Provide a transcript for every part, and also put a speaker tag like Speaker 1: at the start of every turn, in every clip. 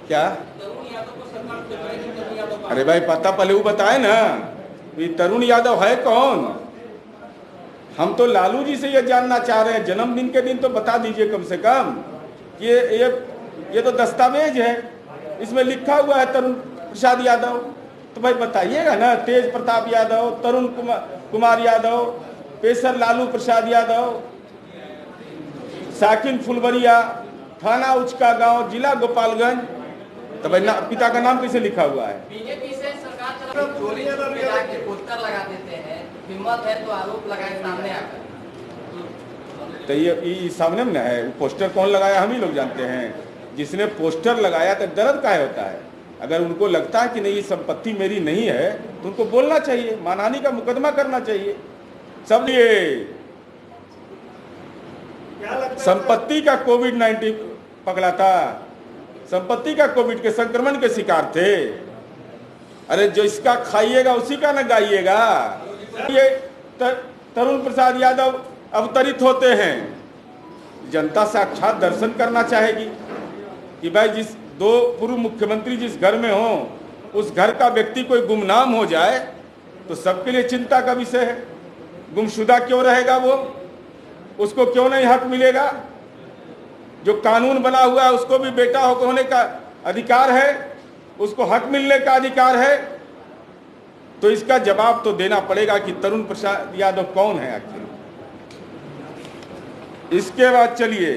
Speaker 1: क्या? अरे भाई पता पहले वो बताए ना, ये तरुण यादव है कौन? हम तो लालू जी से ये जानना चाह रहे हैं। जन्मदिन के दिन तो बता दीजिए कम से कम कि ये तो दस्तावेज है, इसमें लिखा हुआ है तरुण प्रसाद यादव। तो भाई बताइएगा ना, तेज प्रताप यादव, तरुण कुमार यादव, पेशर लालू प्रसाद यादव, साकिन फुलवरिया, थाना उचका गांव, जिला गोपालगंज। तो भाई पिता का नाम कैसे लिखा हुआ है?
Speaker 2: बीजेपी से सरकार पोस्टर लगा देते हैं, हिम्मत है तो आरोप लगाए सामने आकर।
Speaker 1: तो ये सामने में है, पोस्टर कौन लगाया हम ही लोग जानते हैं। जिसने पोस्टर लगाया तो दर्द काहे होता है? अगर उनको लगता है कि नहीं ये संपत्ति मेरी नहीं है तो उनको बोलना चाहिए, मानहानि का मुकदमा करना चाहिए। सब ये संपत्ति का कोविड-19 पकड़ा था, संपत्ति का कोविड के संक्रमण के शिकार थे। अरे जो इसका खाइएगा उसी का न गाइएगा। ये तरुण प्रसाद यादव अवतरित होते हैं, जनता साक्षात दर्शन करना चाहेगी कि भाई जिस दो पूर्व मुख्यमंत्री जिस घर में हो उस घर का व्यक्ति कोई गुमनाम हो जाए तो सबके लिए चिंता का विषय है। गुमशुदा क्यों रहेगा वो? उसको क्यों नहीं हक मिलेगा? जो कानून बना हुआ है उसको भी बेटा होने का अधिकार है, उसको हक मिलने का अधिकार है। तो इसका जवाब तो देना पड़ेगा कि तरुण प्रसाद यादव कौन है आखिर। इसके बाद चलिए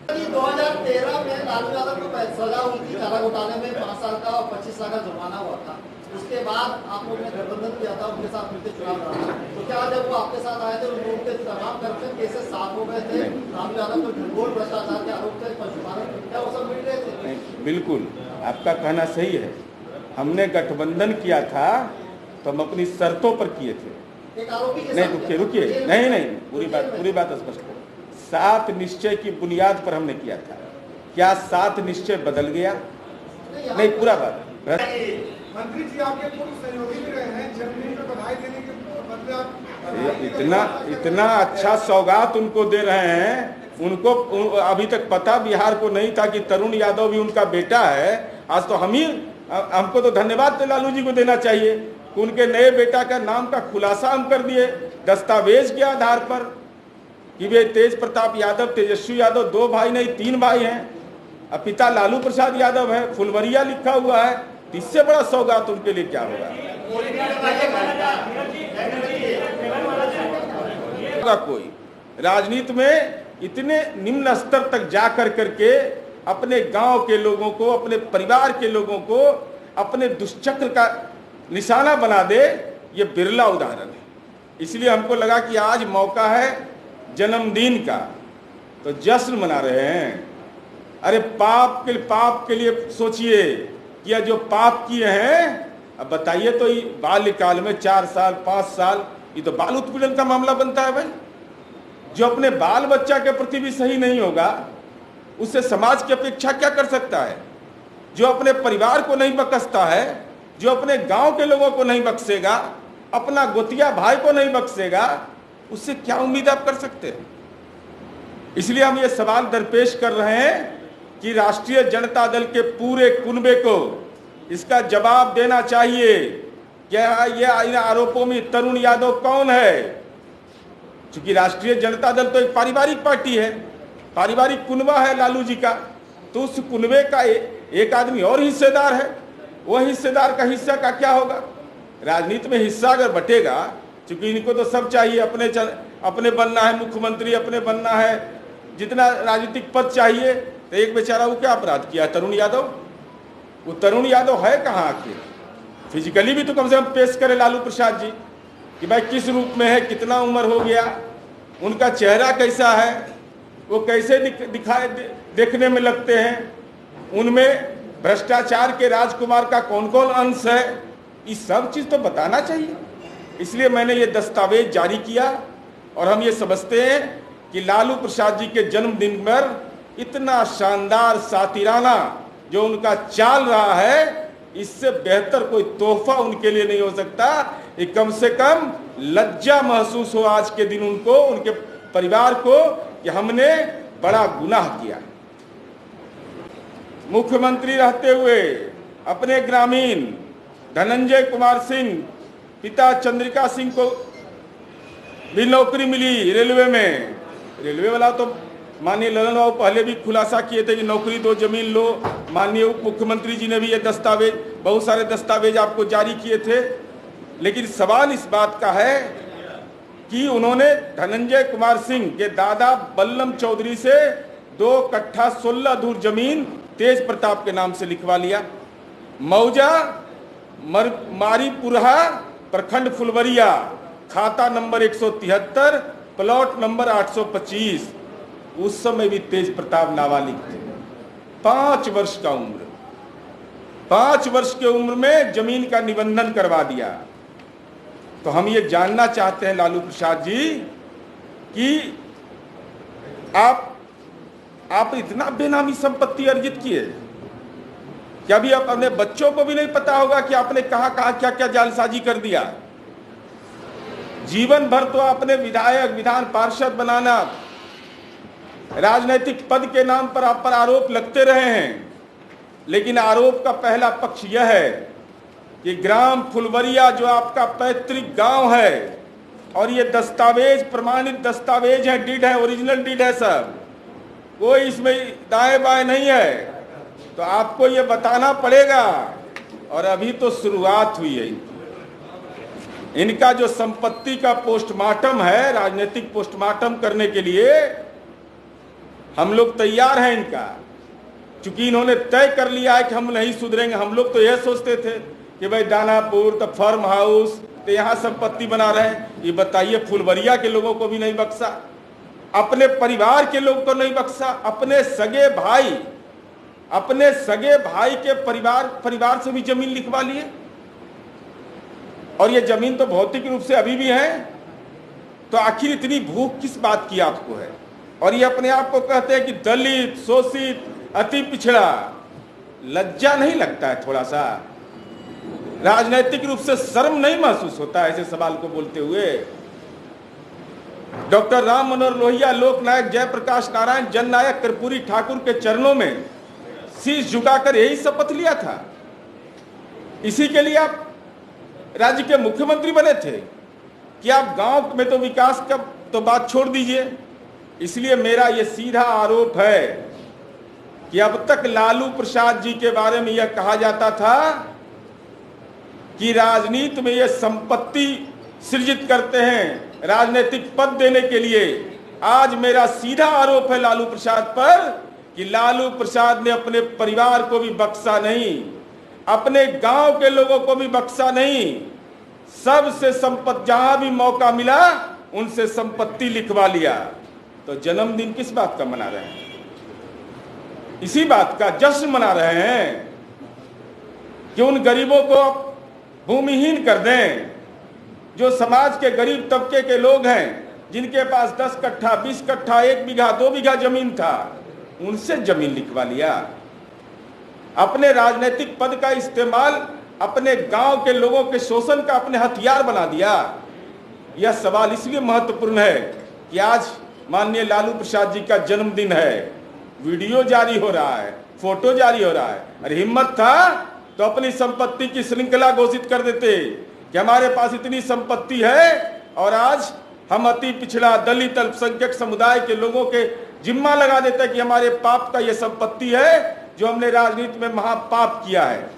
Speaker 3: 2013 में लालू यादव को सजा हुई थी चारा घोटाले में, 5 साल का और 25 साल का जुर्माना हुआ था। उसके बाद आप लोगों ने गठबंधन किया था, उनके साथ मिलकर चुनाव लड़ा। तो क्या जब वो आपके साथ आए थे उनके तमाम करप्शन केसेस साफ हो गए थे? लालू यादव को झूठ भ्रष्टाचार के आरोप थे, क्या वो सब मिट रहे थे?
Speaker 1: बिल्कुल आपका कहना सही है। हमने गठबंधन किया था तो हम अपनी शर्तों पर किए थे।
Speaker 3: एक आरोपी
Speaker 1: नहीं रुकिए नहीं पूरी बात स्पष्ट करो। 7 निश्चय की बुनियाद पर हमने किया था। क्या 7 निश्चय बदल गया? नहीं पूरा बात।
Speaker 4: मंत्री जी आपके पूर्व सहयोगी भी रहे हैं, जन्मदिन पर बधाई देने के बदले आप
Speaker 1: इतना अच्छा सौगात उनको दे रहे हैं। उनको अभी तक पता बिहार को नहीं था कि तरुण यादव भी उनका बेटा है। आज तो हमको तो धन्यवाद लालू जी को देना चाहिए कि उनके नए बेटा का नाम का खुलासा हम कर दिए दस्तावेज के आधार पर कि वे तेज प्रताप यादव, तेजस्वी यादव 2 भाई नहीं 3 भाई हैं। अब पिता लालू प्रसाद यादव है, फुलवरिया लिखा हुआ है। इससे बड़ा सौगात उनके लिए क्या होगा? कोई राजनीति में इतने निम्न स्तर तक जा करके अपने गांव के लोगों को, अपने परिवार के लोगों को अपने दुष्चक्र का निशाना बना दे, ये बिरला उदाहरण है। इसलिए हमको लगा कि आज मौका है जन्मदिन का, तो जश्न मना रहे हैं। अरे पाप के लिए सोचिए कि जो पाप किए हैं, अब बताइए तो ये बाल्यकाल में 4 साल 5 साल, ये तो बाल उत्पीड़न का मामला बनता है भाई। जो अपने बाल बच्चा के प्रति भी सही नहीं होगा उससे समाज की अपेक्षा क्या कर सकता है? जो अपने परिवार को नहीं बख्शता है, जो अपने गांव के लोगों को नहीं बख्शेगा, अपना गोतिया भाई को नहीं बख्शेगा, उससे क्या उम्मीद आप कर सकते हैं? इसलिए हम ये सवाल दरपेश कर रहे हैं कि राष्ट्रीय जनता दल के पूरे कुनबे को इसका जवाब देना चाहिए। क्या ये इन आरोपों में तरुण यादव कौन है? क्योंकि राष्ट्रीय जनता दल तो एक पारिवारिक पार्टी है, पारिवारिक कुनबा है लालू जी का। तो उस कुनबे का एक आदमी और हिस्सेदार है, वो हिस्सेदार का हिस्सा का क्या होगा? राजनीति में हिस्सा अगर बटेगा, क्योंकि इनको तो सब चाहिए, अपने बनना है मुख्यमंत्री, अपने बनना है, जितना राजनीतिक पद चाहिए। तो एक बेचारा वो क्या अपराध किया तरुण यादव? वो तरुण यादव है कहाँ आखिर? फिजिकली भी तो कम से कम पेश करे लालू प्रसाद जी कि भाई किस रूप में है, कितना उम्र हो गया, उनका चेहरा कैसा है, वो कैसे देखने में लगते हैं, उनमें भ्रष्टाचार के राजकुमार का कौन कौन अंश है, ये सब चीज़ तो बताना चाहिए। इसलिए मैंने ये दस्तावेज जारी किया और हम ये समझते हैं कि लालू प्रसाद जी के जन्मदिन पर इतना शानदार सातिराना जो उनका चाल रहा है, इससे बेहतर कोई तोहफा उनके लिए नहीं हो सकता। ये कम से कम लज्जा महसूस हो आज के दिन उनको, उनके परिवार को, कि हमने बड़ा गुनाह किया। मुख्यमंत्री रहते हुए अपने ग्रामीण धनंजय कुमार सिंह पिता चंद्रिका सिंह को भी नौकरी मिली रेलवे में। रेलवे वाला तो माननीय ललन बाबू पहले भी खुलासा किए थे कि नौकरी दो, जमीन लो। माननीय उप मुख्यमंत्री जी ने भी ये दस्तावेज, बहुत सारे दस्तावेज आपको जारी किए थे। लेकिन सवाल इस बात का है कि उन्होंने धनंजय कुमार सिंह के दादा बल्लम चौधरी से 2 कट्ठा 16 धूर जमीन तेज प्रताप के नाम से लिखवा लिया। मौजा मारीपुरहा प्रखंड फुलवरिया, खाता नंबर 173, प्लॉट नंबर 825। उस समय भी तेज प्रताप नाबालिग थे, 5 वर्ष का उम्र। 5 वर्ष की उम्र में जमीन का निबंधन करवा दिया। तो हम ये जानना चाहते हैं लालू प्रसाद जी कि आप इतना बेनामी संपत्ति अर्जित किए कि अभी आप अपने बच्चों को भी नहीं पता होगा कि आपने कहां क्या क्या जालसाजी कर दिया। जीवन भर तो आपने विधायक, विधान पार्षद बनाना, राजनीतिक पद के नाम पर आप पर आरोप लगते रहे हैं। लेकिन आरोप का पहला पक्ष यह है कि ग्राम फुलवरिया जो आपका पैतृक गांव है, और ये दस्तावेज प्रमाणित दस्तावेज है, डीड है, ओरिजिनल डीड है सब, कोई इसमें दाएं बाएं नहीं है। तो आपको ये बताना पड़ेगा। और अभी तो शुरुआत हुई है। इनका जो संपत्ति का पोस्टमार्टम है, राजनीतिक पोस्टमार्टम करने के लिए हम लोग तैयार हैं इनका, क्योंकि इन्होंने तय कर लिया है कि हम नहीं सुधरेंगे। हम लोग तो यह सोचते थे कि भाई दानापुर तो फार्म हाउस तो यहाँ संपत्ति बना रहे हैं। ये बताइए, फुलवरिया के लोगों को भी नहीं बख्शा, अपने परिवार के लोग को नहीं बख्शा, अपने सगे भाई के परिवार से भी जमीन लिखवा लिए। और ये जमीन तो भौतिक रूप से अभी भी है। तो आखिर इतनी भूख किस बात की आपको है? और ये अपने आप को कहते हैं कि दलित, शोषित, अति पिछड़ा। लज्जा नहीं लगता है थोड़ा सा? राजनीतिक रूप से शर्म नहीं महसूस होता है ऐसे सवाल को बोलते हुए? डॉक्टर राम मनोहर लोहिया, लोकनायक जयप्रकाश नारायण, जननायक कर्पूरी ठाकुर के चरणों में शीश झुकाकर यही शपथ लिया था। इसी के लिए आप राज्य के मुख्यमंत्री बने थे कि आप गांव में तो विकास का तो बात छोड़ दीजिए। इसलिए मेरा यह सीधा आरोप है कि अब तक लालू प्रसाद जी के बारे में यह कहा जाता था कि राजनीति में यह संपत्ति सृजित करते हैं राजनीतिक पद देने के लिए। आज मेरा सीधा आरोप है लालू प्रसाद पर कि लालू प्रसाद ने अपने परिवार को भी बख्शा नहीं, अपने गांव के लोगों को भी बख्शा नहीं। सबसे संपत्ति, जहां भी मौका मिला उनसे संपत्ति लिखवा लिया। तो जन्मदिन किस बात का मना रहे हैं? इसी बात का जश्न मना रहे हैं कि उन गरीबों को भूमिहीन कर दें, जो समाज के गरीब तबके के लोग हैं, जिनके पास 10 कट्ठा, 20 कट्ठा, 1 बीघा, 2 बीघा जमीन था, उनसे जमीन लिखवा लिया। अपने राजनीतिक पद का इस्तेमाल अपने गांव के लोगों के शोषण का अपने हथियार बना दिया। यह सवाल इसलिए महत्वपूर्ण है कि आज माननीय लालू प्रसाद जी का जन्मदिन है। वीडियो जारी हो रहा है, फोटो जारी हो रहा है। अरे हिम्मत था तो अपनी संपत्ति की श्रृंखला घोषित कर देते कि हमारे पास इतनी संपत्ति है और आज हम अति पिछड़ा, दलित, अल्पसंख्यक समुदाय के लोगों के जिम्मा लगा देते कि हमारे पाप का यह संपत्ति है जो हमने राजनीति में महापाप किया है।